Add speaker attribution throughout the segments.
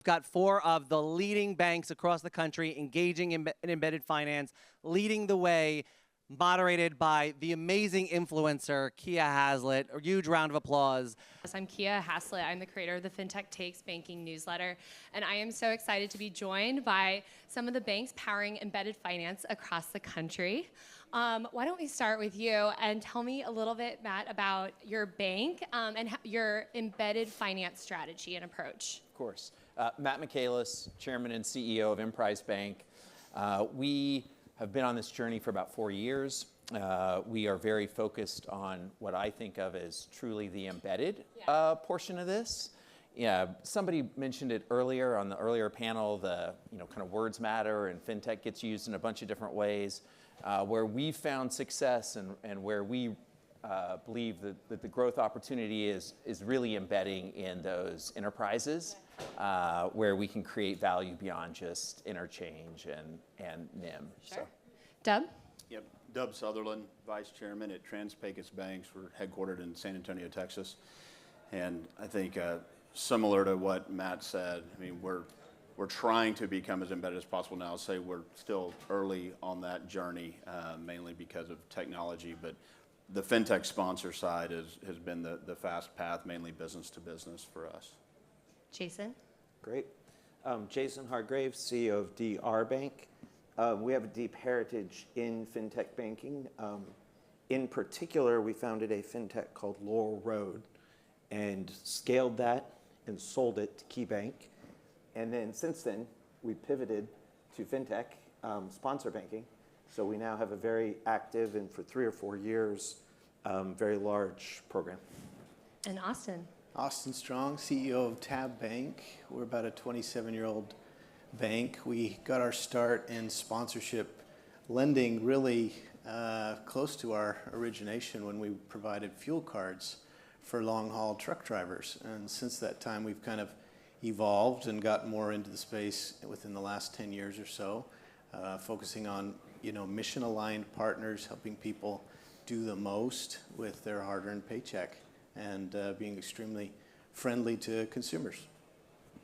Speaker 1: got four of the leading banks across the country engaging in embedded finance, leading the way, moderated by the amazing influencer, Kiah Haslett. A huge round of applause.
Speaker 2: I'm Kiah Haslett. I'm the creator of the Fintech Takes Banking newsletter, and I am so excited to be joined by some of the banks powering embedded finance across the country. Why don't we start with you and tell me a little bit, Matt, about your bank and your embedded finance strategy and approach.
Speaker 3: Of course. Matt Michaelis, Chairman and CEO of Emprise Bank. We have been on this journey for about 4 years. We are very focused on what I think of as truly the embedded portion of this. Yeah, somebody mentioned it earlier on the earlier panel, the kind of words matter and fintech gets used in a bunch of different ways. Where we found success and where we believe that the growth opportunity is really embedding in those enterprises where we can create value beyond just interchange and NIM.
Speaker 2: Sure. So. Dub?
Speaker 4: Yep, Dub Sutherland, Vice Chairman at TransPecos Banks. We're headquartered in San Antonio, Texas. And I think similar to what Matt said, I mean, we're trying to become as embedded as possible now. I'll say we're still early on that journey, mainly because of technology, but the fintech sponsor side has been the fast path, mainly business to business for us.
Speaker 2: Jason?
Speaker 5: Great. Jason Hardgrave, CEO of DR Bank. We have a deep heritage in fintech banking. In particular, we founded a fintech called Laurel Road and scaled that and sold it to KeyBank. And then since then, we pivoted to fintech, sponsor banking. So we now have a very active and for 3 or 4 years, very large program.
Speaker 2: And Austin?
Speaker 6: Austin Strong, CEO of Tab Bank. We're about a 27-year-old bank. We got our start in sponsorship lending really close to our origination when we provided fuel cards for long-haul truck drivers. And since that time, we've kind of evolved and got more into the space within the last 10 years or so, focusing on mission-aligned partners, helping people do the most with their hard-earned paycheck, and being extremely friendly to consumers.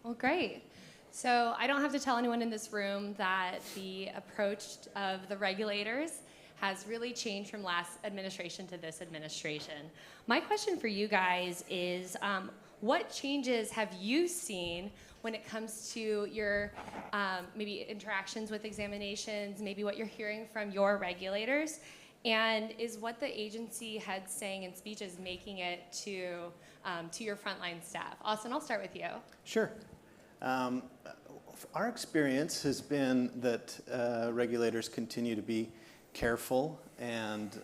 Speaker 2: Well, great. So I don't have to tell anyone in this room that the approach of the regulators has really changed from last administration to this administration. My question for you guys is, what changes have you seen when it comes to your maybe interactions with examinations, maybe what you're hearing from your regulators? And is what the agency head's saying in speeches making it to your frontline staff? Austin, I'll start with you.
Speaker 6: Sure. Our experience has been that regulators continue to be careful and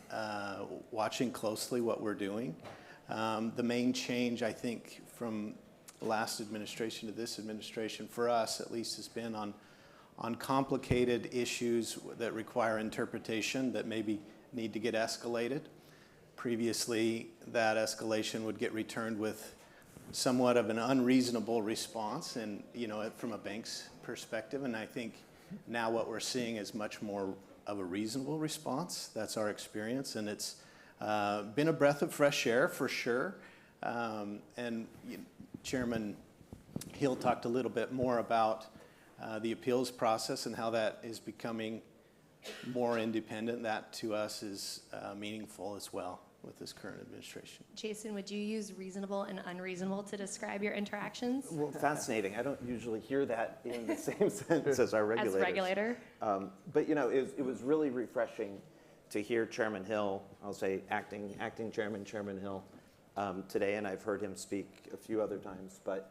Speaker 6: watching closely what we're doing. The main change, I think, from last administration to this administration, for us at least, has been on complicated issues that require interpretation that maybe need to get escalated. Previously, that escalation would get returned with somewhat of an unreasonable response, and from a bank's perspective. And I think now what we're seeing is much more of a reasonable response. That's our experience, and it's been a breath of fresh air for sure. And Chairman Hill talked a little bit more about the appeals process and how that is becoming more independent. That to us is meaningful as well with this current administration.
Speaker 2: Jason, would you use reasonable and unreasonable to describe your interactions?
Speaker 5: Well, fascinating. I don't usually hear that in the same sentence as our regulators.
Speaker 2: As regulator?
Speaker 5: But it was really refreshing to hear Chairman Hill, I'll say acting Chairman Hill today, and I've heard him speak a few other times. But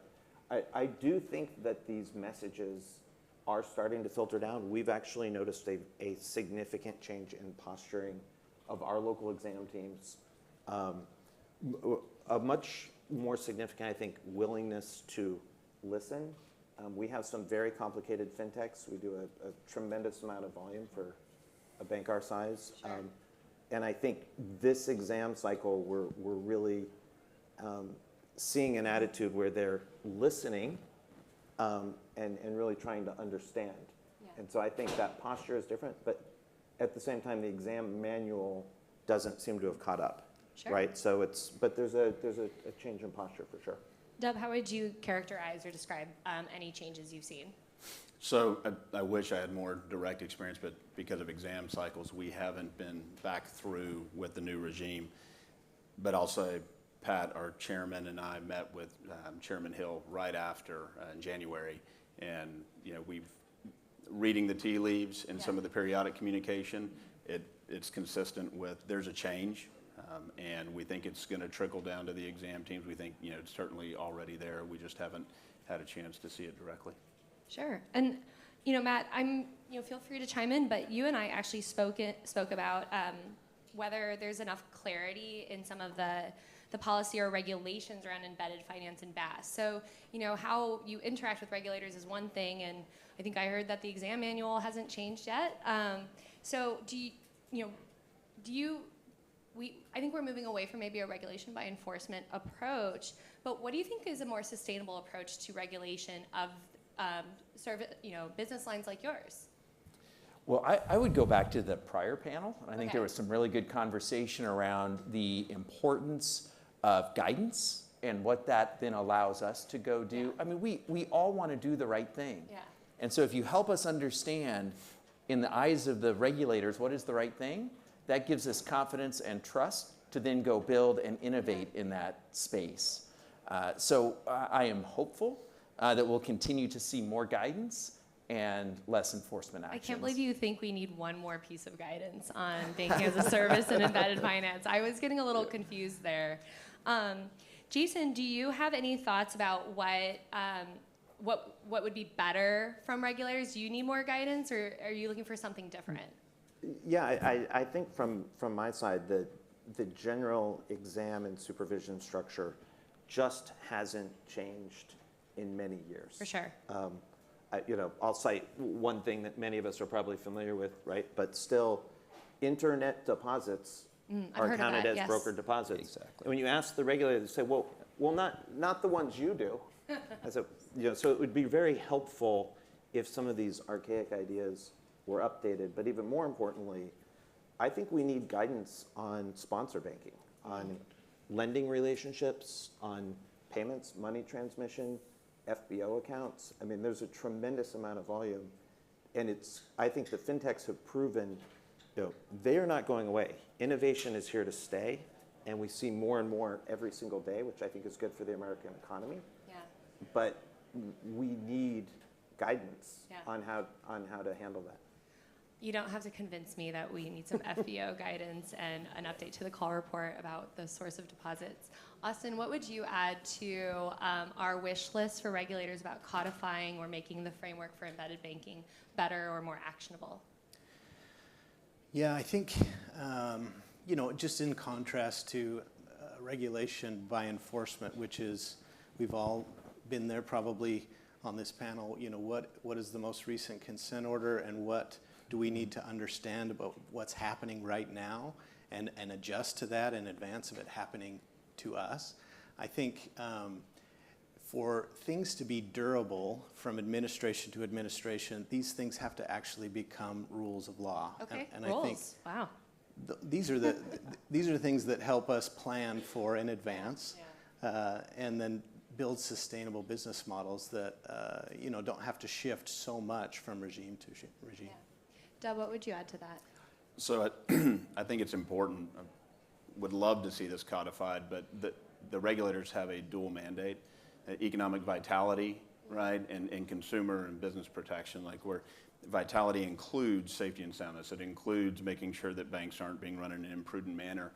Speaker 5: I do think that these messages are starting to filter down. We've actually noticed a significant change in posturing of our local exam teams. A much more significant, I think, willingness to listen. We have some very complicated fintechs. We do a tremendous amount of volume for a bank our size.
Speaker 2: Sure.
Speaker 5: And I think this exam cycle, we're really seeing an attitude where they're listening and really trying to understand. Yeah. And so I think that posture is different, but at the same time, the exam manual doesn't seem to have caught up.
Speaker 2: Sure.
Speaker 5: Right? So but there's a change in posture for sure.
Speaker 2: Dub, how would you characterize or describe any changes you've seen?
Speaker 4: So I wish I had more direct experience, but because of exam cycles, we haven't been back through with the new regime. But I'll say, Pat, our chairman, and I met with Chairman Hill right after in January, and we've reading the tea leaves and some of the periodic communication. It's consistent with there's a change, and we think it's going to trickle down to the exam teams. We think it's certainly already there. We just haven't had a chance to see it directly.
Speaker 2: Sure. And Matt, feel free to chime in, but you and I actually spoke about whether there's enough clarity in some of the policy or regulations around embedded finance and BaaS. So, how you interact with regulators is one thing, and I think I heard that the exam manual hasn't changed yet. So I think we're moving away from maybe a regulation by enforcement approach, but what do you think is a more sustainable approach to regulation of business lines like yours?
Speaker 3: Well, I would go back to the prior panel. I think there was some really good conversation around the importance of guidance and what that then allows us to go do. Yeah. I mean, we all want to do the right thing. Yeah. And so if you help us understand in the eyes of the regulators what is the right thing, that gives us confidence and trust to then go build and innovate in that space. So I am hopeful that we'll continue to see more guidance and less enforcement actions.
Speaker 2: I can't believe you think we need one more piece of guidance on banking as a service and embedded finance. I was getting a little confused there. Jason, do you have any thoughts about what would be better from regulators? Do you need more guidance, or are you looking for something different?
Speaker 5: Yeah, I think from my side, the general exam and supervision structure just hasn't changed in many years.
Speaker 2: For sure.
Speaker 5: I'll cite one thing that many of us are probably familiar with, right? But still, internet deposits are counted as brokered deposits.
Speaker 3: Exactly.
Speaker 5: And when you ask the regulator, they say, well, not the ones you do. So it would be very helpful if some of these archaic ideas were updated. But even more importantly, I think we need guidance on sponsor banking, on lending relationships, on payments, money transmission, FBO accounts. I mean, there's a tremendous amount of volume, and I think the fintechs have proven, they are not going away. Innovation is here to stay, and we see more and more every single day, which I think is good for the American economy.
Speaker 2: Yeah.
Speaker 5: But we need guidance on how to handle that.
Speaker 2: You don't have to convince me that we need some FBO guidance and an update to the call report about the source of deposits. Austin, what would you add to our wish list for regulators about codifying or making the framework for embedded banking better or more actionable?
Speaker 6: Yeah, I think, just in contrast to regulation by enforcement, which is, we've all been there probably on this panel, what is the most recent consent order and what do we need to understand about what's happening right now and adjust to that in advance of it happening to us. I think for things to be durable from administration to administration, these things have to actually become rules of law.
Speaker 2: Okay,
Speaker 6: and
Speaker 2: rules.
Speaker 6: I think
Speaker 2: wow.
Speaker 6: These are the things that help us plan for in advance, and then build sustainable business models that don't have to shift so much from regime to regime.
Speaker 2: Yeah. Deb, what would you add to that?
Speaker 4: So I think it's important. I would love to see this codified, but the regulators have a dual mandate, economic vitality, right, and consumer and business protection, like where vitality includes safety and soundness. It includes making sure that banks aren't being run in an imprudent manner.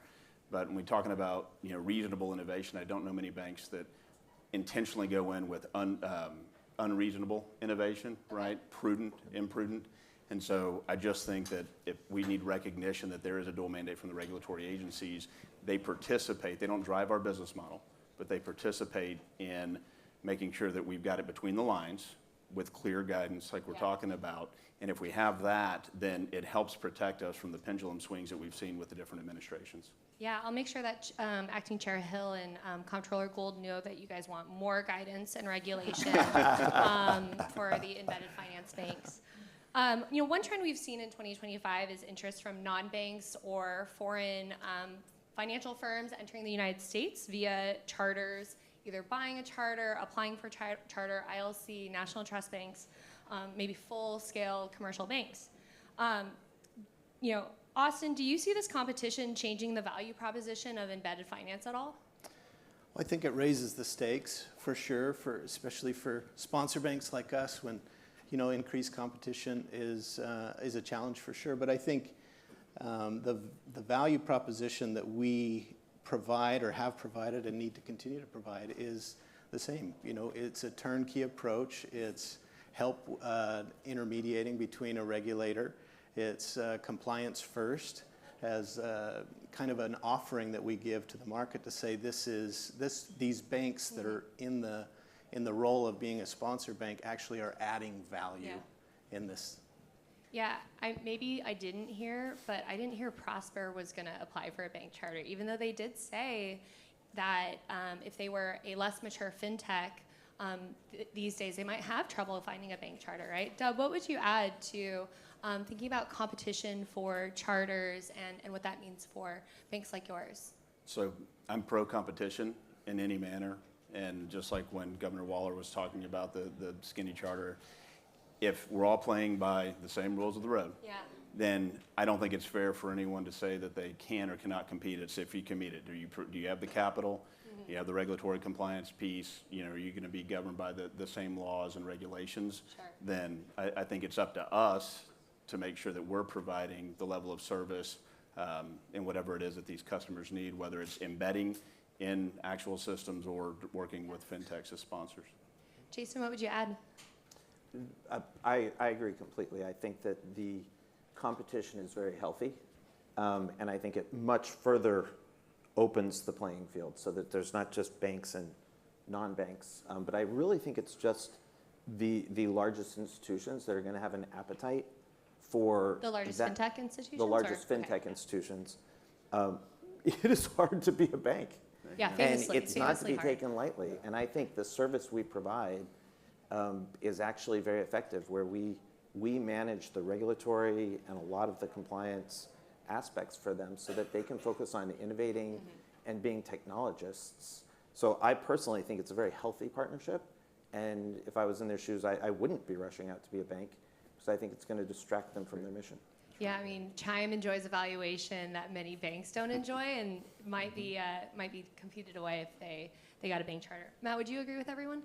Speaker 4: But when we're talking about reasonable innovation, I don't know many banks that intentionally go in with unreasonable innovation, right, prudent, imprudent. And so I just think that if we need recognition that there is a dual mandate from the regulatory agencies, they participate. They don't drive our business model, but they participate in making sure that we've got it between the lines with clear guidance like we're talking about. And if we have that, then it helps protect us from the pendulum swings that we've seen with the different administrations.
Speaker 2: Yeah, I'll make sure that Acting Chair Hill and Comptroller Gould know that you guys want more guidance and regulation for the embedded finance banks. One trend we've seen in 2025 is interest from non-banks or foreign financial firms entering the United States via charters either buying a charter, applying for charter, ILC, national trust banks, maybe full-scale commercial banks. Austin, do you see this competition changing the value proposition of embedded finance at all?
Speaker 6: Well, I think it raises the stakes for sure, especially for sponsor banks like us when, increased competition is a challenge for sure. But I think the value proposition that we provide or have provided and need to continue to provide is the same. It's a turnkey approach. It's help intermediating between a regulator. It's compliance first as kind of an offering that we give to the market to say these banks that are in the role of being a sponsor bank actually are adding value in this.
Speaker 2: Yeah, maybe I didn't hear, but I didn't hear Prosper was going to apply for a bank charter, even though they did say that if they were a less mature fintech, these days they might have trouble finding a bank charter, right? Dub, what would you add to thinking about competition for charters and what that means for banks like yours?
Speaker 4: So I'm pro-competition in any manner. And just like when Governor Waller was talking about the skinny charter, if we're all playing by the same rules of the road, then I don't think it's fair for anyone to say that they can or cannot compete. It's if you can meet it. Do you have the capital? Mm-hmm. You have the regulatory compliance piece? Are you going to be governed by the same laws and regulations?
Speaker 2: Sure.
Speaker 4: Then I think it's up to us to make sure that we're providing the level of service in whatever it is that these customers need, whether it's embedding in actual systems or working with fintechs as sponsors.
Speaker 2: Jason, what would you add?
Speaker 5: I agree completely. I think that the competition is very healthy, and I think it much further opens the playing field so that there's not just banks and non-banks, but I really think it's just the largest institutions that are going to have an appetite for
Speaker 2: the largest fintech institutions?
Speaker 5: The largest fintech institutions. It is hard to be a bank.
Speaker 2: Yeah,
Speaker 5: famously, and it's not to be
Speaker 2: hard.
Speaker 5: taken lightly. And I think the service we provide is actually very effective, where we manage the regulatory and a lot of the compliance aspects for them so that they can focus on innovating and being technologists. So I personally think it's a very healthy partnership. And if I was in their shoes, I wouldn't be rushing out to be a bank because I think it's going to distract them from their mission.
Speaker 2: Yeah, I mean, Chime enjoys a valuation that many banks don't enjoy and might be competed away if they got a bank charter. Matt, would you agree with everyone?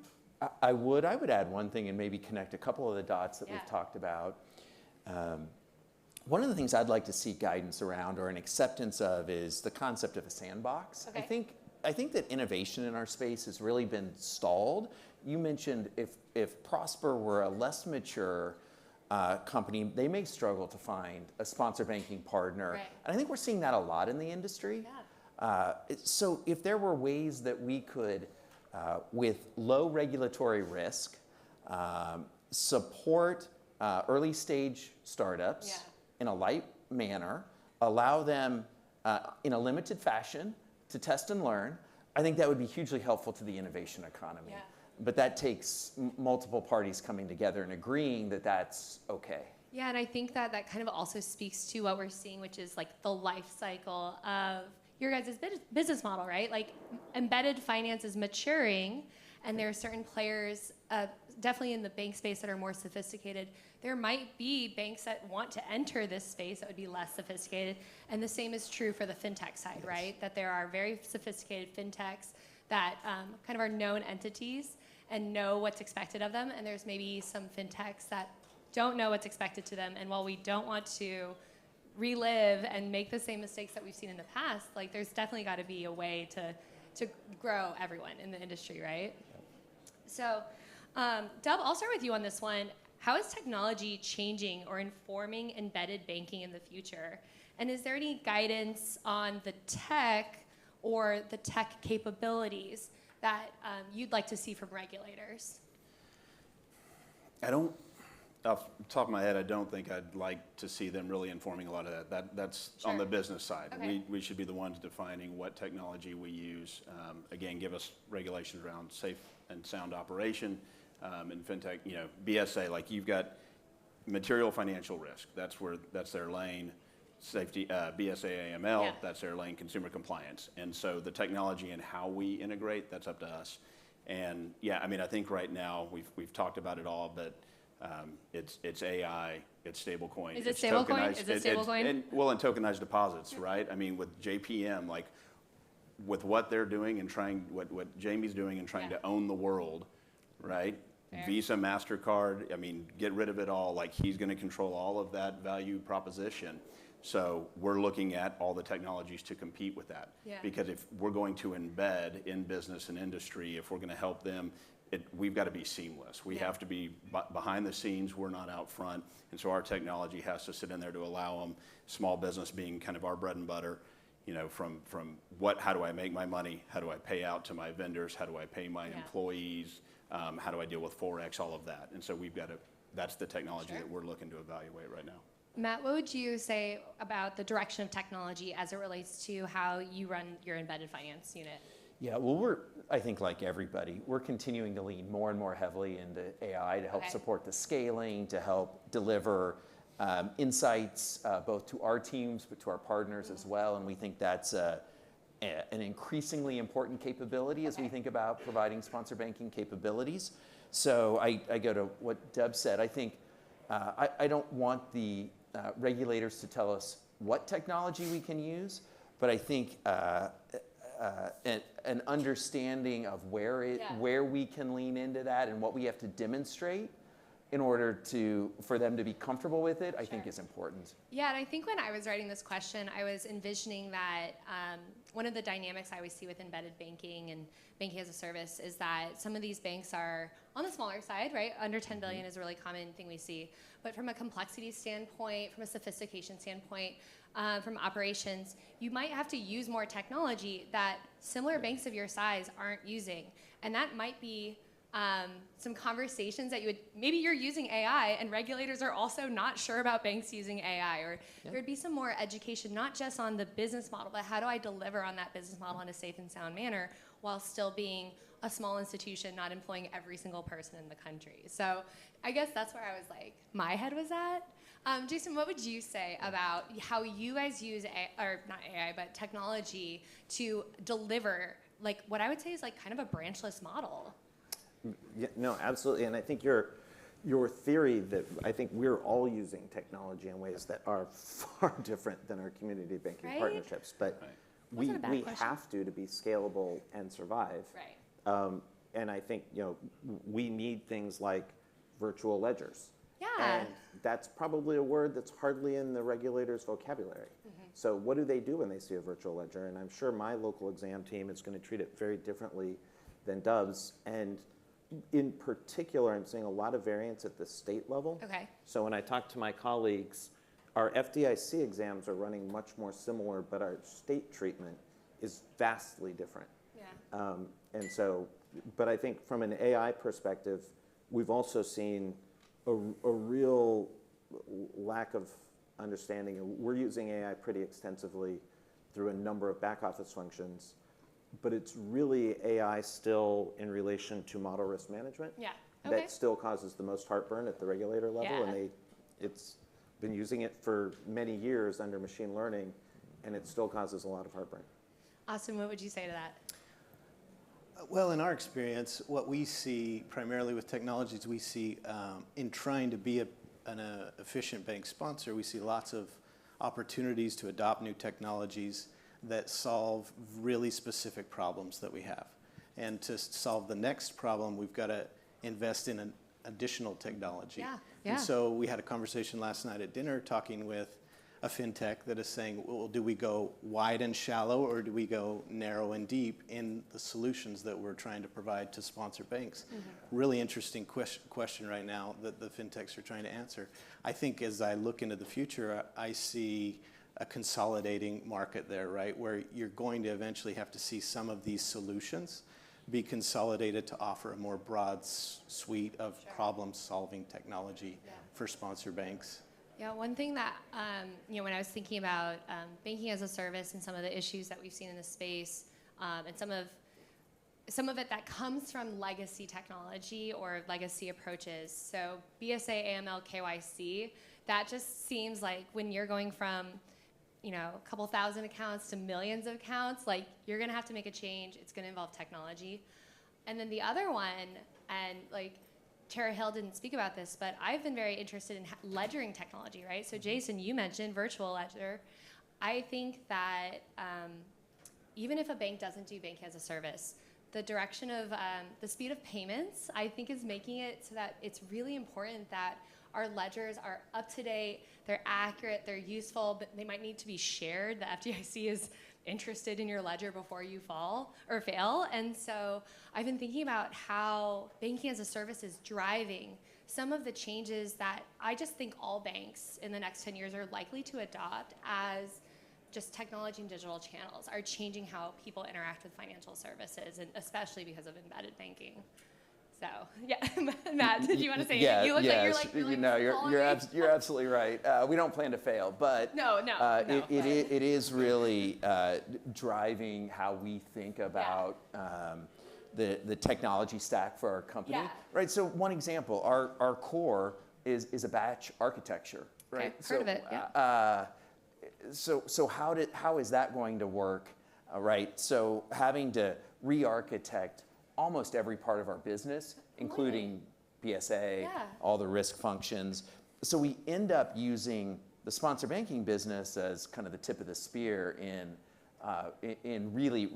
Speaker 3: I would add one thing and maybe connect a couple of the dots that we've talked about. One of the things I'd like to see guidance around or an acceptance of is the concept of a sandbox.
Speaker 2: Okay.
Speaker 3: I think that innovation in our space has really been stalled. You mentioned if Prosper were a less mature company, they may struggle to find a sponsor banking partner.
Speaker 2: Right.
Speaker 3: And I think we're seeing that a lot in the industry.
Speaker 2: Yeah.
Speaker 3: So if there were ways that we could, with low regulatory risk, support early stage startups in a light manner, allow them in a limited fashion to test and learn, I think that would be hugely helpful to the innovation economy.
Speaker 2: Yeah.
Speaker 3: But that takes multiple parties coming together and agreeing that that's okay.
Speaker 2: Yeah, and I think that kind of also speaks to what we're seeing, which is like the life cycle of your guys' business model, right? Like embedded finance is maturing, and there are certain players, definitely in the bank space, that are more sophisticated. There might be banks that want to enter this space that would be less sophisticated, and the same is true for the fintech side, right? That there are very sophisticated fintechs that kind of are known entities and know what's expected of them, and there's maybe some fintechs that don't know what's expected to them, and while we don't want to relive and make the same mistakes that we've seen in the past, like there's definitely got to be a way to grow everyone in the industry, right? So, Dub, I'll start with you on this one. How is technology changing or informing embedded banking in the future? And is there any guidance on the tech or the tech capabilities that you'd like to see from regulators?
Speaker 4: Off the top of my head, I don't think I'd like to see them really informing a lot of that. That's
Speaker 2: Sure.
Speaker 4: on the business side.
Speaker 2: Okay.
Speaker 4: We should be the ones defining what technology we use. Again, give us regulations around safe and sound operation. In fintech, BSA, like you've got material financial risk. That's their lane. safety, BSA AML,
Speaker 2: Yeah.
Speaker 4: that's their lane, consumer compliance. And so the technology and how we integrate, that's up to us. And yeah, I mean, I think right now we've talked about it all, but it's AI, it's stablecoin.
Speaker 2: Is it
Speaker 4: it's
Speaker 2: stablecoin?
Speaker 4: tokenized-
Speaker 2: Is it stablecoin?
Speaker 4: and tokenized deposits, right? I mean, with JPM, like with what they're doing and what Jamie's doing and trying
Speaker 2: Yeah.
Speaker 4: to own the world, right?
Speaker 2: Fair.
Speaker 4: Visa, MasterCard, I mean, get rid of it all. Like he's going to control all of that value proposition. So we're looking at all the technologies to compete with that.
Speaker 2: Yeah.
Speaker 4: Because if we're going to embed in business and industry, if we're going to help them, we've got to be seamless. We
Speaker 2: Yeah.
Speaker 4: have to be behind the scenes. We're not out front. And so our technology has to sit in there to allow them, small business being kind of our bread and butter, you know, from how do I make my money? How do I pay out to my vendors? How do I pay my
Speaker 2: Yeah.
Speaker 4: employees? How do I deal with Forex? All of that. And so that's the technology
Speaker 2: Sure.
Speaker 4: that we're looking to evaluate right now.
Speaker 2: Matt, what would you say about the direction of technology as it relates to how you run your embedded finance unit?
Speaker 3: Yeah, well, I think like everybody, we're continuing to lean more and more heavily into AI to help
Speaker 2: Okay.
Speaker 3: support the scaling, to help deliver insights both to our teams, but to our partners as well. And we think that's an increasingly important capability as we think about providing sponsor banking capabilities. So I go to what Deb said. I think I don't want the regulators to tell us what technology we can use, but I think an understanding of where we can lean into that and what we have to demonstrate in order for them to be comfortable with it, I think is important.
Speaker 2: Yeah, and I think when I was writing this question, I was envisioning that one of the dynamics I always see with embedded banking and banking as a service is that some of these banks are on the smaller side, right? Under 10 billion is a really common thing we see. But from a complexity standpoint, from a sophistication standpoint, from operations, you might have to use more technology that similar banks of your size aren't using. And that might be some conversations that maybe you're using AI and regulators are also not sure about banks using AI, or there'd be some more education, not just on the business model, but how do I deliver on that business model in a safe and sound manner while still being a small institution, not employing every single person in the country. So I guess that's where I was like, my head was at. Jason, what would you say about how you guys use not AI, but technology to deliver like what I would say is like kind of a branchless model?
Speaker 5: Yeah, no, absolutely. And I think your theory that I think we're all using technology in ways that are far different than our community banking
Speaker 2: Right?
Speaker 5: partnerships. But
Speaker 2: Wasn't a bad
Speaker 5: we
Speaker 2: question.
Speaker 5: have to be scalable and survive.
Speaker 2: Right.
Speaker 5: And I think we need things like virtual ledgers.
Speaker 2: Yeah.
Speaker 5: And that's probably a word that's hardly in the regulator's vocabulary.
Speaker 2: Mm-hmm.
Speaker 5: So what do they do when they see a virtual ledger? And I'm sure my local exam team is going to treat it very differently than Dove's. And in particular, I'm seeing a lot of variance at the state level.
Speaker 2: Okay.
Speaker 5: So when I talk to my colleagues, our FDIC exams are running much more similar, but our state treatment is vastly different.
Speaker 2: Yeah.
Speaker 5: But I think from an AI perspective, we've also seen a real lack of understanding. We're using AI pretty extensively through a number of back office functions, but it's really AI still in relation to model risk management.
Speaker 2: Yeah. Okay.
Speaker 5: That still causes the most heartburn at the regulator level,
Speaker 2: Yeah.
Speaker 5: and it's been using it for many years under machine learning, and it still causes a lot of heartburn.
Speaker 2: Austin, what would you say to that?
Speaker 6: Well, in our experience, what we see primarily with technologies, we see in trying to be an efficient bank sponsor, we see lots of opportunities to adopt new technologies that solve really specific problems that we have. And to solve the next problem, we've got to invest in an additional technology.
Speaker 2: Yeah.
Speaker 6: And so we had a conversation last night at dinner talking with a fintech that is saying, well, do we go wide and shallow or do we go narrow and deep in the solutions that we're trying to provide to sponsor banks? Mm-hmm. Really interesting question right now that the fintechs are trying to answer. I think as I look into the future, I see a consolidating market there, right? Where you're going to eventually have to see some of these solutions be consolidated to offer a more broad suite of problem-solving technology for sponsor banks.
Speaker 2: Yeah, one thing that, when I was thinking about banking as a service and some of the issues that we've seen in the space, and some of it that comes from legacy technology or legacy approaches. So BSA, AML, KYC, that just seems like when you're going from a couple thousand accounts to millions of accounts, like you're going to have to make a change. It's going to involve technology. And then the other one, and like Tara Hill didn't speak about this, but I've been very interested in ledgering technology, right? So Jason, you mentioned virtual ledger. I think that even if a bank doesn't do banking as a service, the direction of the speed of payments, I think, is making it so that it's really important that our ledgers are up to date, they're accurate, they're useful, but they might need to be shared. The FDIC is interested in your ledger before you fall or fail. And so I've been thinking about how banking as a service is driving some of the changes that I just think all banks in the next 10 years are likely to adopt, as just technology and digital channels are changing how people interact with financial services, and especially because of embedded banking. So, yeah, Matt, did you want to say anything? You look like
Speaker 3: you're absolutely right. We don't plan to fail, but it is really driving how we think about the technology stack for our company.
Speaker 2: Yeah.
Speaker 3: Right. So one example, our core is a batch architecture. Right.
Speaker 2: Okay, heard of it. Yeah.
Speaker 3: So how is that going to work? Right. So having to re-architect almost every part of our business, including BSA, all the risk functions. So we end up using the sponsor banking business as kind of the tip of the spear in really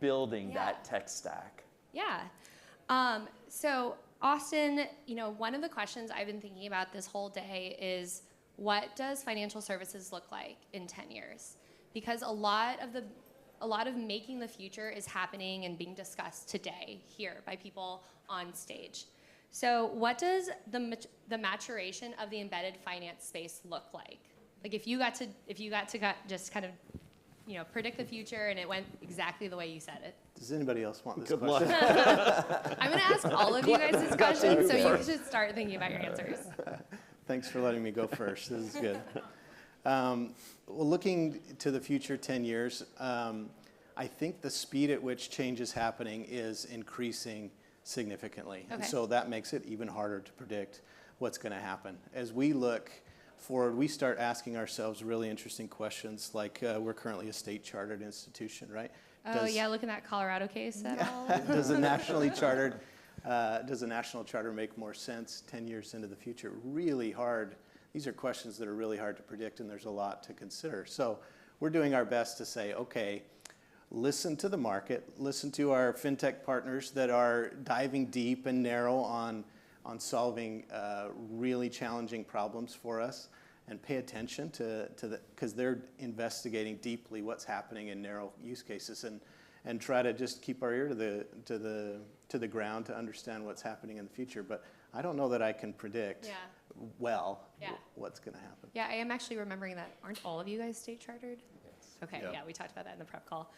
Speaker 3: rebuilding that tech stack.
Speaker 2: Yeah. So Austin, one of the questions I've been thinking about this whole day is, what does financial services look like in 10 years? Because a lot of making the future is happening and being discussed today here by people on stage. So what does the maturation of the embedded finance space look like? Like if you got to just kind of predict the future and it went exactly the way you said it.
Speaker 6: Does anybody else want this
Speaker 3: Good
Speaker 6: question?
Speaker 2: I'm going to ask all of you guys this question, so you should start thinking about your answers.
Speaker 6: Thanks for letting me go first. This is good. Well, looking to the future 10 years, I think the speed at which change is happening is increasing significantly.
Speaker 2: Okay.
Speaker 6: And so that makes it even harder to predict what's going to happen. As we look forward, we start asking ourselves really interesting questions, like we're currently a state-chartered institution, right?
Speaker 2: Look at that Colorado case at all.
Speaker 6: Does a national charter make more sense 10 years into the future? Really hard. These are questions that are really hard to predict, and there's a lot to consider. So we're doing our best to say, okay, listen to the market, listen to our fintech partners that are diving deep and narrow on solving really challenging problems for us, and pay attention to because they're investigating deeply what's happening in narrow use cases, and try to just keep our ear to the ground to understand what's happening in the future. But I don't know that I can predict what's going to happen.
Speaker 2: Yeah, I am actually remembering that. Aren't all of you guys state chartered? Yes. Okay, yeah, we talked about that in the prep call.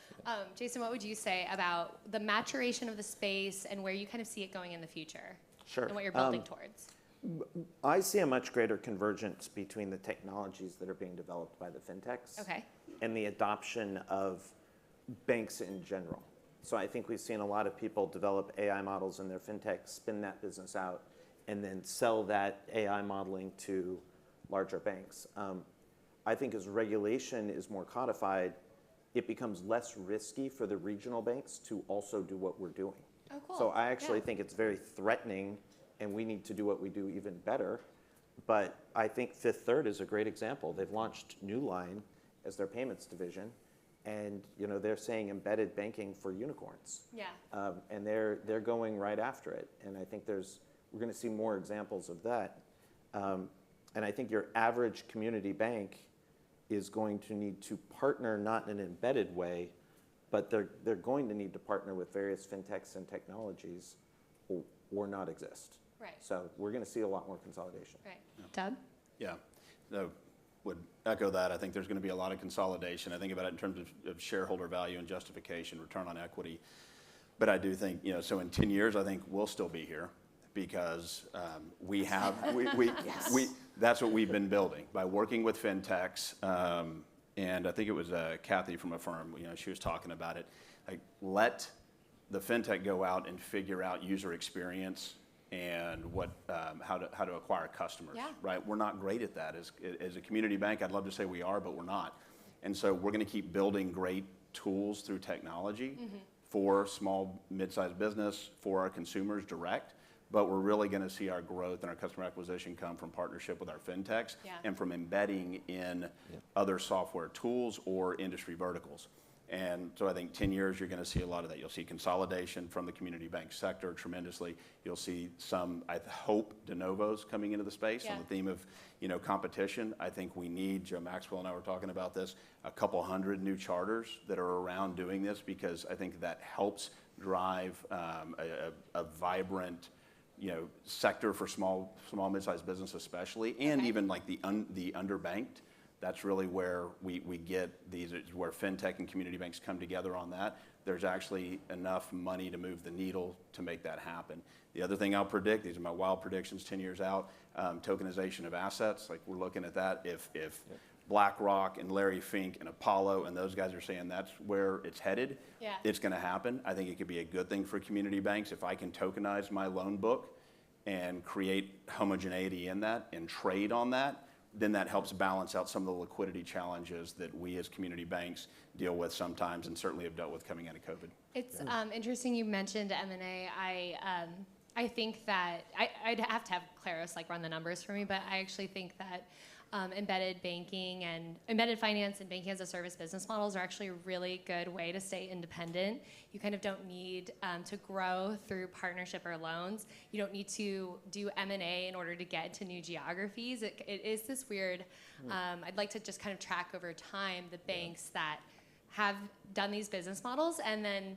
Speaker 2: Jason, what would you say about the maturation of the space and where you kind of see it going in the future?
Speaker 5: Sure.
Speaker 2: And what you're building towards?
Speaker 5: I see a much greater convergence between the technologies that are being developed by the fintechs and the adoption of banks in general. So I think we've seen a lot of people develop AI models in their fintech, spin that business out, and then sell that AI modeling to larger banks. I think as regulation is more codified, it becomes less risky for the regional banks to also do what we're doing.
Speaker 2: Oh, cool.
Speaker 5: So I actually think it's very threatening, and we need to do what we do even better. But I think Fifth Third is a great example. They've launched Newline as their payments division, and they're saying embedded banking for unicorns.
Speaker 2: Yeah.
Speaker 5: And they're going right after it. And I think we're going to see more examples of that. And I think your average community bank is going to need to partner not in an embedded way, but they're going to need to partner with various fintechs and technologies or not exist.
Speaker 2: Right.
Speaker 5: So we're going to see a lot more consolidation.
Speaker 2: Right. Doug?
Speaker 4: Yeah. Would echo that. I think there's going to be a lot of consolidation. I think about it in terms of shareholder value and justification, return on equity. But I do think, so in 10 years, I think we'll still be here because we that's what we've been building by working with fintechs. And I think it was Kathy from a firm, she was talking about it. Like, let the fintech go out and figure out user experience and how to acquire customers,
Speaker 2: Yeah.
Speaker 4: right? We're not great at that. As a community bank, I'd love to say we are, but we're not. And so we're going to keep building great tools through technology for small, mid-sized business, for our consumers direct. But we're really going to see our growth and our customer acquisition come from partnership with our fintechs and from embedding in other software tools or industry verticals. And so I think 10 years, you're going to see a lot of that. You'll see consolidation from the community bank sector tremendously. You'll see some, I hope, de novos coming into the space on the theme of, competition. I think we need, Joe Maxwell and I were talking about this, a couple hundred new charters that are around doing this, because I think that helps drive a vibrant, sector for small, mid-sized business especially, and even like the underbanked. That's really where we get these, where fintech and community banks come together on that. There's actually enough money to move the needle to make that happen. The other thing I'll predict, these are my wild predictions 10 years out, tokenization of assets. Like, we're looking at that. If BlackRock and Larry Fink and Apollo and those guys are saying that's where it's headed, it's going to happen. I think it could be a good thing for community banks if I can tokenize my loan book and create homogeneity in that and trade on that. Then that helps balance out some of the liquidity challenges that we as community banks deal with sometimes, and certainly have dealt with coming out of COVID.
Speaker 2: It's interesting you mentioned M&A. I think that I'd have to have Claros run the numbers for me, but I actually think that embedded banking and embedded finance and banking as a service business models are actually a really good way to stay independent. You kind of don't need to grow through partnership or loans. You don't need to do M&A in order to get into new geographies. It is this weird, I'd like to just kind of track over time the banks that have done these business models, and then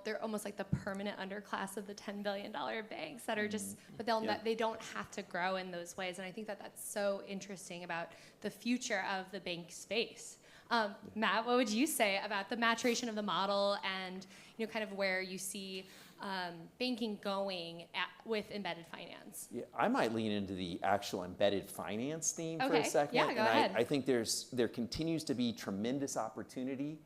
Speaker 2: they're almost like the permanent underclass of the $10 billion banks that are just, but they don't have to grow in those ways. And I think that that's so interesting about the future of the bank space. Matt, what would you say about the maturation of the model and kind of where you see banking going with embedded finance?
Speaker 3: Yeah, I might lean into the actual embedded finance theme for a second.
Speaker 2: Yeah, go ahead.
Speaker 3: I think there continues to be tremendous opportunity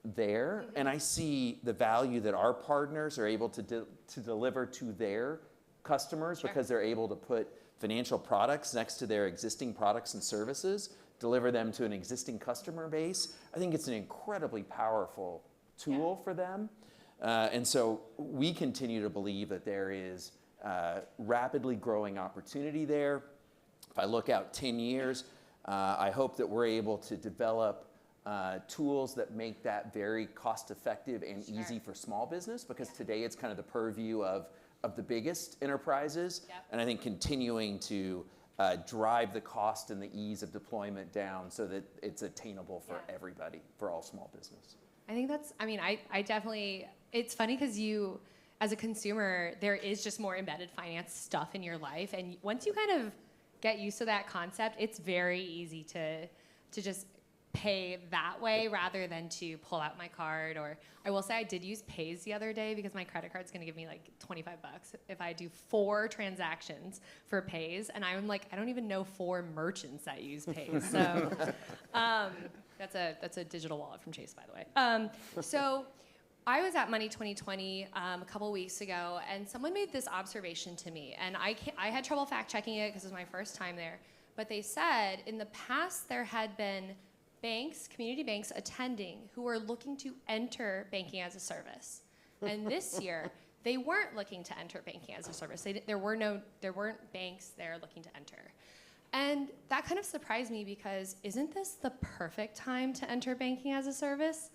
Speaker 3: there, and I see the value that our partners are able to deliver to their customers because they're able to put financial products next to their existing products and services, deliver them to an existing customer base. I think it's an incredibly powerful tool for them. And so we continue to believe that there is rapidly growing opportunity there. If I look out 10 years, I hope that we're able to develop tools that make that very cost-effective and easy for small business, because today it's kind of the purview of the biggest enterprises. And I think continuing to drive the cost and the ease of deployment down so that it's attainable for everybody, for all small business.
Speaker 2: I think that's, I definitely, it's funny because you, as a consumer, there is just more embedded finance stuff in your life. And once you kind of get used to that concept, it's very easy to just pay that way rather than to pull out my card. Or I will say I did use Pays the other day because my credit card's going to give me like $25 if I do 4 transactions for Pays. And I'm like, I don't even know 4 merchants that use Pays. So that's a digital wallet from Chase, by the way. So I was at Money 2020 a couple weeks ago, and someone made this observation to me, and I had trouble fact checking it because it was my first time there. But they said in the past there had been banks, community banks attending who were looking to enter banking as a service. And this year, they weren't looking to enter banking as a service. There weren't banks there looking to enter. And that kind of surprised me because isn't this the perfect time to enter banking as a service?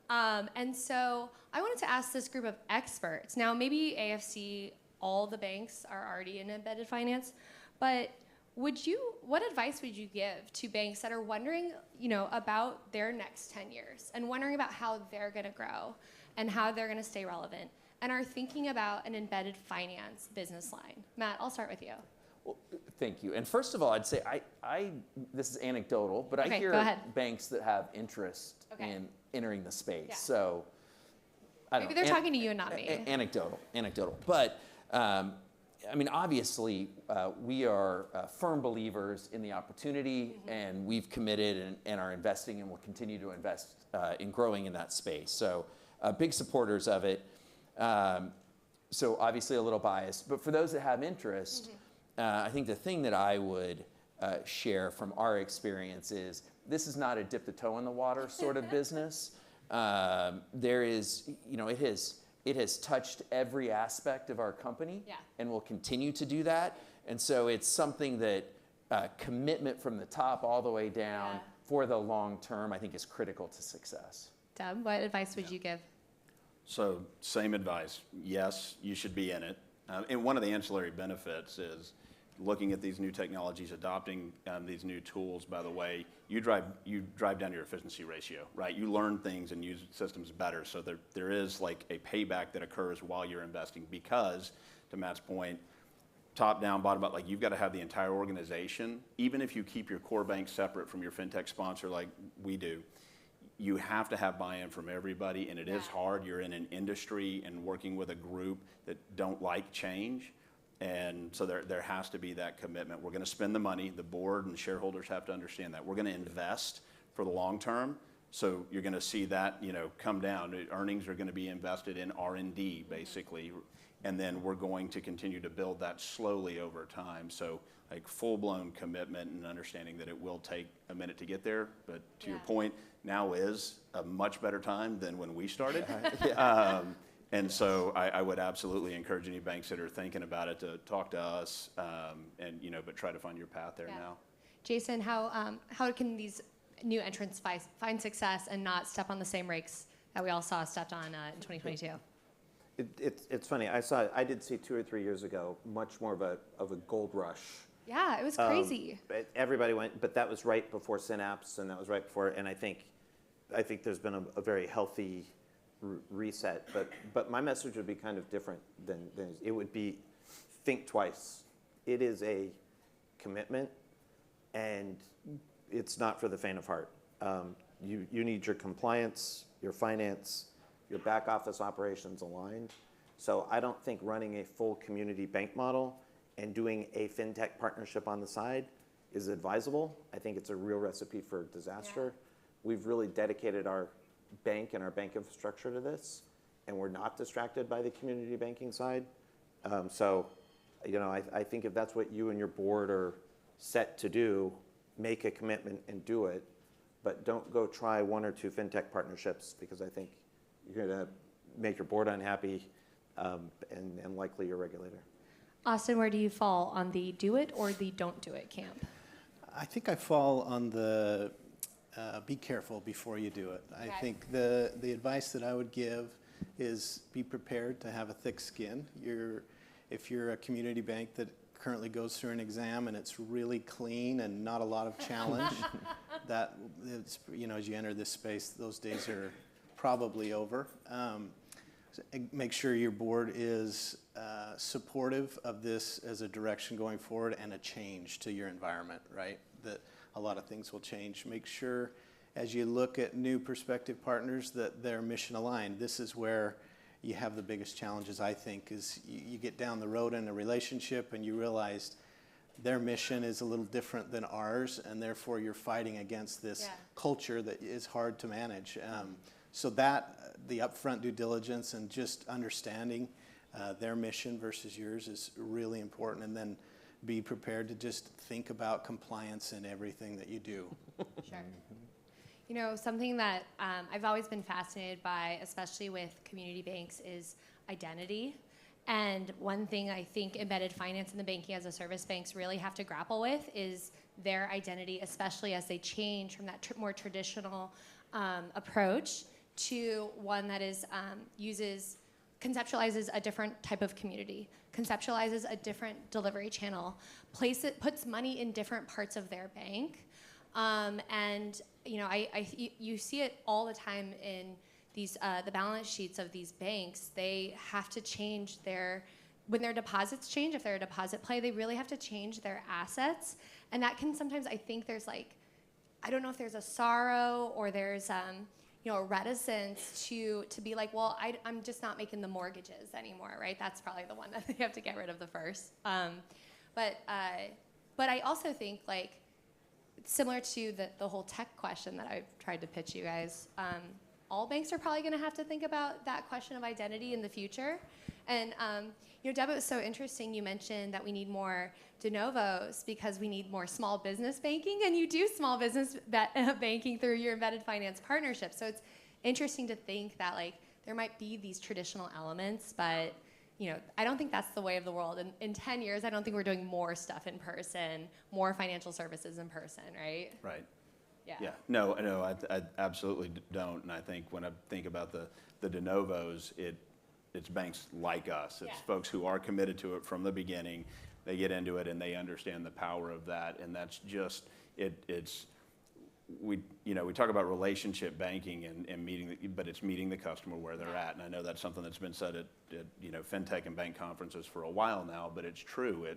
Speaker 2: And so I wanted to ask this group of experts. Now, maybe AFC, all the banks are already in embedded finance, but what advice would you give to banks that are wondering, about their next 10 years and wondering about how they're going to grow and how they're going to stay relevant and are thinking about an embedded finance business line? Matt, I'll start with you.
Speaker 3: Well, thank you. And first of all, I'd say this is anecdotal, but I hear banks that have interest in entering the space.
Speaker 2: Yeah.
Speaker 3: So
Speaker 2: maybe they're talking to you and not me.
Speaker 3: Anecdotal. But obviously, we are firm believers in the opportunity, and we've committed and are investing and will continue to invest in growing in that space. So big supporters of it. so obviously a little biased, but for those that have interest, I think the thing that I would share from our experience is this is not a dip the toe in the water sort of business. There is, it has touched every aspect of our company and will continue to do that. And so it's something that commitment from the top all the way down for the long term, I think, is critical to success.
Speaker 2: Deb, what advice would you give?
Speaker 4: So same advice. Yes, you should be in it. And one of the ancillary benefits is looking at these new technologies, adopting these new tools. By the way, you drive down your efficiency ratio, right? You learn things and use systems better. So there is like a payback that occurs while you're investing because, to Matt's point, top down, bottom up, like you've got to have the entire organization. Even if you keep your core bank separate from your fintech sponsor like we do, you have to have buy-in from everybody, and it is hard. You're in an industry and working with a group that don't like change, and so there has to be that commitment. We're going to spend the money. The board and shareholders have to understand that. We're going to invest for the long term, so you're going to see that come down. Earnings are going to be invested in R&D, basically, and then we're going to continue to build that slowly over time. So like full-blown commitment and understanding that it will take a minute to get there, but to your point, now is a much better time than when we started. And so I would absolutely encourage any banks that are thinking about it to talk to us, but try to find your path there now.
Speaker 2: Jason, how can these new entrants find success and not step on the same rakes that we all saw stepped on in 2022?
Speaker 5: It's funny. I did see 2 or 3 years ago much more of a gold rush.
Speaker 2: Yeah, it was crazy.
Speaker 5: Everybody went, but that was right before Synapse, and that was right before. And I think there's been a very healthy reset. But my message would be kind of different than it would be. Think twice. It is a commitment, and it's not for the faint of heart. You need your compliance, your finance, your back office operations aligned. So I don't think running a full community bank model and doing a fintech partnership on the side is advisable. I think it's a real recipe for disaster. We've really dedicated our bank and our bank infrastructure to this, and we're not distracted by the community banking side. I think if that's what you and your board are set to do, make a commitment and do it, but don't go try 1 or 2 fintech partnerships, because I think you're going to make your board unhappy and likely your regulator.
Speaker 2: Austin, where do you fall on the do it or the don't do it camp?
Speaker 6: I think I fall on the be careful before you do it. I think the advice that I would give is be prepared to have a thick skin. If you're a community bank that currently goes through an exam and it's really clean and not a lot of challenge, that it's, as you enter this space, those days are probably over. Make sure your board is supportive of this as a direction going forward and a change to your environment, right? That a lot of things will change. Make sure as you look at new prospective partners that they're mission aligned. This is where you have the biggest challenges, I think, is you get down the road in a relationship and you realize their mission is a little different than ours, and therefore you're fighting against this culture that is hard to manage. So that, the upfront due diligence and just understanding their mission versus yours is really important, and then be prepared to just think about compliance in everything that you do.
Speaker 2: Sure. Something that I've always been fascinated by, especially with community banks, is identity. And one thing I think embedded finance and the banking as a service banks really have to grapple with is their identity, especially as they change from that more traditional approach to one that is conceptualizes a different type of community, conceptualizes a different delivery channel, puts money in different parts of their bank. You see it all the time in these the balance sheets of these banks. They have to change when their deposits change. If they're a deposit play, they really have to change their assets, and that can sometimes, I think, I don't know if there's a sorrow or there's a reticence to be like, well, I'm just not making the mortgages anymore, right? That's probably the one that they have to get rid of the first. But I also think, similar to the whole tech question that I've tried to pitch you guys, all banks are probably going to have to think about that question of identity in the future. And Deb, it was so interesting. You mentioned that we need more de novos because we need more small business banking, and you do small business banking through your embedded finance partnership. So it's interesting to think that there might be these traditional elements, but I don't think that's the way of the world. In 10 years, I don't think we're doing more stuff in person, more financial services in person, right?
Speaker 4: Right.
Speaker 2: Yeah.
Speaker 4: Yeah. No, I absolutely don't. And I think when I think about the de novos, it's banks like us. It's folks who are committed to it from the beginning. They get into it and they understand the power of that. And that's just we talk about relationship banking and meeting, but it's meeting the customer where they're at. And I know that's something that's been said at Fintech and bank conferences for a while now, but it's true.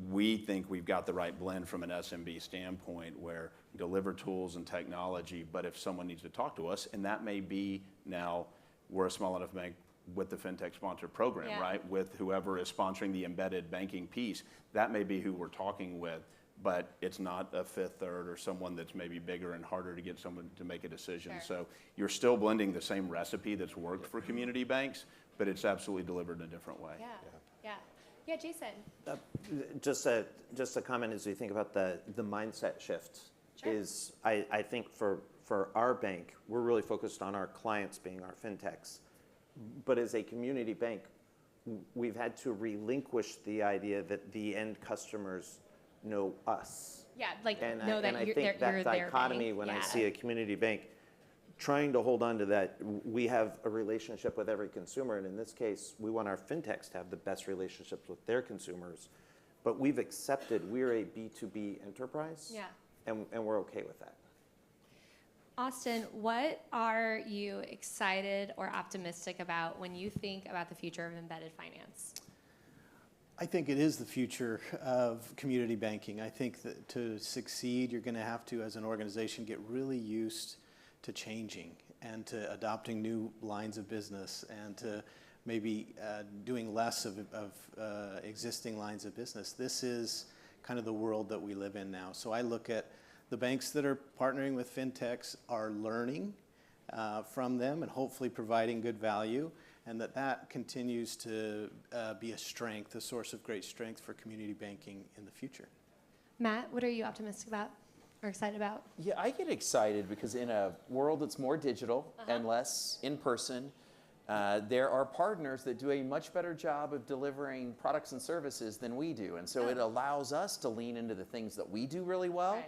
Speaker 4: We think we've got the right blend from an SMB standpoint where we deliver tools and technology, but if someone needs to talk to us, and that may be now we're a small enough bank with the Fintech sponsor program, right? With whoever is sponsoring the embedded banking piece, that may be who we're talking with. But it's not a Fifth Third or someone that's maybe bigger and harder to get someone to make a decision.
Speaker 2: Sure.
Speaker 4: So you're still blending the same recipe that's worked for community banks, but it's absolutely delivered in a different way.
Speaker 2: Yeah, Jason.
Speaker 5: Just a comment as we think about the mindset shift.
Speaker 2: Sure.
Speaker 5: Is I think for our bank, we're really focused on our clients being our fintechs. But as a community bank, we've had to relinquish the idea that the end customers know us.
Speaker 2: Yeah,
Speaker 5: know that I think that dichotomy when I see a community bank trying to hold on to that, we have a relationship with every consumer, and in this case, we want our fintechs to have the best relationships with their consumers, but we've accepted we're a B2B enterprise, and we're okay with that.
Speaker 2: Austin, what are you excited or optimistic about when you think about the future of embedded finance?
Speaker 6: I think it is the future of community banking. I think that to succeed, you're going to have to, as an organization, get really used to changing and to adopting new lines of business and to maybe doing less of existing lines of business. This is kind of the world that we live in now. So I look at the banks that are partnering with fintechs are learning from them and hopefully providing good value, and that continues to be a strength, a source of great strength for community banking in the future.
Speaker 2: Matt, what are you optimistic about or excited about?
Speaker 3: Yeah, I get excited because in a world that's more digital and less in person, there are partners that do a much better job of delivering products and services than we do. And so it allows us to lean into the things that we do really well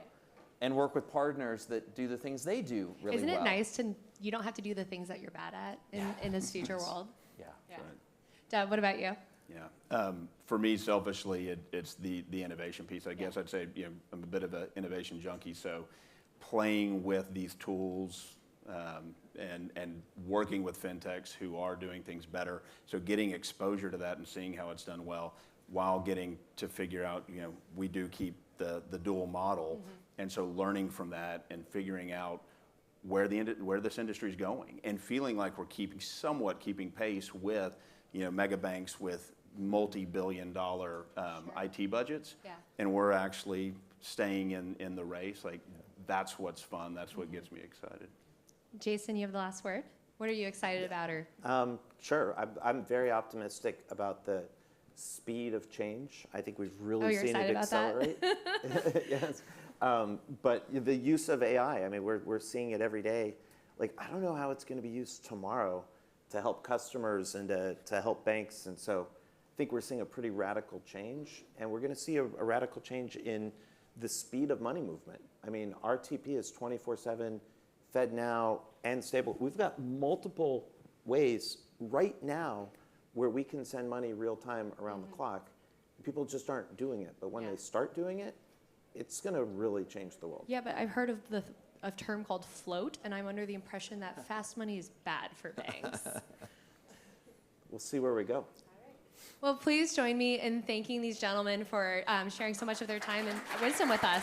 Speaker 3: and work with partners that do the things they do really well.
Speaker 2: Isn't it nice you don't have to do the things that you're bad at in this future world?
Speaker 3: Yeah.
Speaker 2: Right. Deb, what about you?
Speaker 4: Yeah. For me, selfishly, it's the innovation piece. I guess I'd say I'm a bit of an innovation junkie, so playing with these tools and working with fintechs who are doing things better. So getting exposure to that and seeing how it's done well, while getting to figure out, we do keep the dual model, and so learning from that and figuring out where this industry is going, and feeling like we're somewhat keeping pace with mega banks with multi-billion-dollar IT budgets, and we're actually staying in the race. That's what's fun. That's what gets me excited.
Speaker 2: Jason, you have the last word. What are you excited about? Or
Speaker 5: Sure. I'm very optimistic about the speed of change. I think we've really seen it accelerate. Yes. But the use of AI, I mean, we're seeing it every day. I don't know how it's going to be used tomorrow to help customers and to help banks. And so I think we're seeing a pretty radical change. And we're going to see a radical change in the speed of money movement. I mean, RTP is 24/7, FedNow, and stable. We've got multiple ways right now where we can send money real time around the clock. People just aren't doing it. But when they start doing it, it's going to really change the world.
Speaker 2: Yeah, but I've heard of a term called float, and I'm under the impression that fast money is bad for banks.
Speaker 5: We'll see where we go.
Speaker 2: Well, please join me in thanking these gentlemen for sharing so much of their time and wisdom with us.